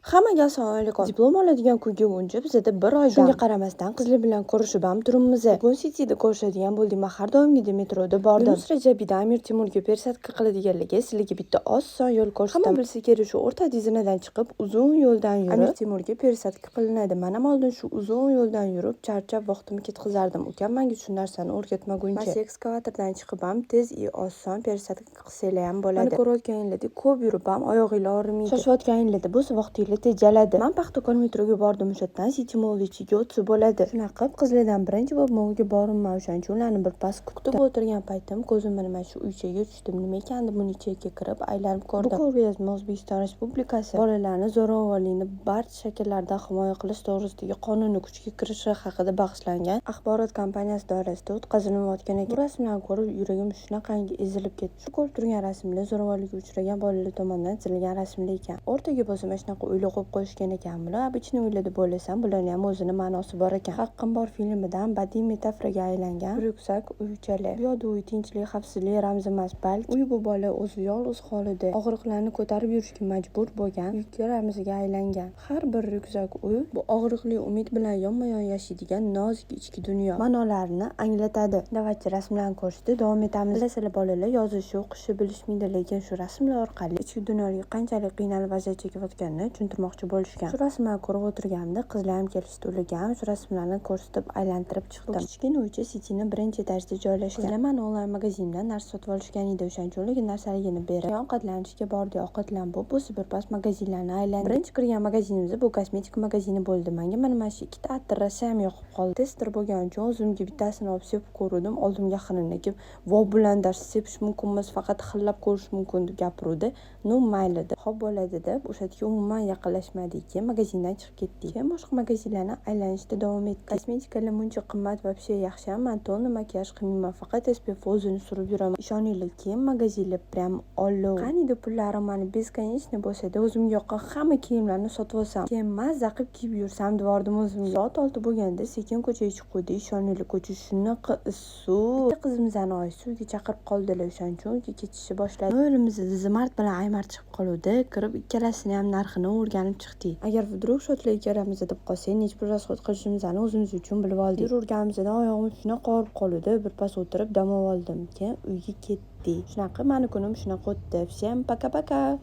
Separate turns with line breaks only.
Hammaga assalomu alaykum. Diplom oladigan kunga uncha bizada bir oydan. Shunga qaramasdan qizlar bilan ko'rishib ham turibmiz. Bugun Cityda ko'rishadigan bo'ldik. Men har doimgidek metroda bordim. Yunus Rajabiyda Amir Temurga persatka qiladiganligi sizlarga bitta oson yo'l ko'rsataman. Hamma bilsa kerak, shu o'rta dizinadan chiqib uzun yo'ldan yurib Amir Temurga persatka qilinadi. Men ham oldin shu uzun yo'ldan yurib charchab vaqtimni ketkazardim. Ukam menga shu narsani o'rgatmaguncha. Mas ekskavatordan chiqib ham tez oson persatka qilsanglar ham bo'ladi. Mana ko'rayotganinglardek ko'p yurib ham oyog'inglar og'rimaydi. Shoshayotganinglarda bo'lsa vaqtingiz tejaladi. Men Paxtakor metroga bordim, o'shadan City Mall ichiga o'tsa bo'ladi. Shunaqa qilib qizlardan birinchi bo'lib mo'lga bordim. O'shaning uchun ularni bir pas kutib o'tirgan paytim ko'zimni mana shu uychaga tushdim. Nima ekan deb uni ichiga kirib aylanib ko'rdim. Bu ko'rgazma O'zbekiston Respublikasi bolalarni zo'ravonlikni barcha shakllardan himoya qilish to'g'risidagi qonunni kuchga kirishi haqida bag'ishlangan axborot kampaniyasi doirasida o'tkazilayotgan ekan. Bu rasmlarni ko'rib yuragim shunaqangi ezilib ketdi. Shu ko'rib turgan rasmlar zo'ravonlikka uchragan bolalar tomonidan chizilgan rasmlar ekan. O'rtaga bo'lsa mana shunaqa uylar qo'yib qo'yishgan ekan. Bular обычный uylar deb o'ylasam, bularning ham o'zini ma'nosi bor ekan. Haqqim bor filmidan badiiy metaforaga aylangan ryukzak uychalar. Bu yo'lda uy tinchlik, xavfsizlik ramzi emas, balki uy bu bola o'zi yolg'iz holida og'riqlarni ko'tarib yurishga majbur bo'lgan yuklar ramziga aylangan. Har bir ryukzak uy bu og'riqli umid bilan yonma-yon yashaydigan nozik ichki dunyo ma'nolarini anglatadi. Davatchi rasmlarni ko'rishda davom etamiz. Bilasizlar, bolalar yozishi, o'qishi bilishmaydi, lekin shu rasmlar orqali ichki dunyoga qanchalik qiynalib vaziyat chekayotganini tushuntirmoqchi bo'lishgan. Shu rasmlarni ko'rib o'tirganimda qizlar ham kelishdi. Ularga ham shu rasmlarni ko'rsatib aylantirib chiqdim. Kichkina uycha Cityning birinchi etajida joylashgan. Qizlar mana onlayn magazindan narsa sotib olishgan edi. O'shaning uchun ularga narsaligini berib ovqatlanishga bordik. Ovqatlanib bo'lsa birpas magazinlarni aylandik. Birinchi kirgan magazinimiz bu kosmetika magazini bo'ldi. Menga mana shu ikkita attir rosa ham yoqib qoldi. Tester bo'lgani uchun o'zimga bittasini olib sepib ko'rdim. Oldimga xinini kelib, "Vo bilan dar sepish mumkin emas, faqat xillab ko'rish mumkin" deb gapirdi. "No, mayli" deb. "Xo'p bo'ladi" deb o'shatga umuman yaqinlashmadik. Keyin magazindan chiqib ketdik. Keyin boshqa magazinlarni aylanishda davom etdik. Kosmetikalar muncha qimmat va вообще yaxshi ham. Men to'g'ri makiyaj qilmayman, faqat SPF o'zini surib yuraman. Ishoninglar, keyin magazinlar prям olov. Qaniydi pullarim mani beskonichniy bo'lsa-da, o'zimga yoqqan hamma kiyimlarni sotib olsam, keyin mazza qilib kiyib yursam devordim o'zimga. Soat 6 bo'lganda sekin ko'chaga chiqib qo'ydik. Ishoninglar, ko'cha shunaqa issiq. Bitta qizimizni uyga chaqirib qoldilar. O'shaning uchun uyga ketishni boshladi. Yo'limizda Zimart bilan Aymar chiqib qoluvdi. Kirib ikkalasini ham narxini o'rganib chiqdik. Agar vdrug shotlar ikkalamizni deb qolsak, necha pul rasxod qilishimizni o'zimiz uchun bilib oldik. Yurganimizda oyog'im shunaqa og'rib qoldi. Birpas o'tirib dam oldim. Keyin uyga ketdik. Shunaqa meni kunim shunaqa o'tdi. Всем пока-пока.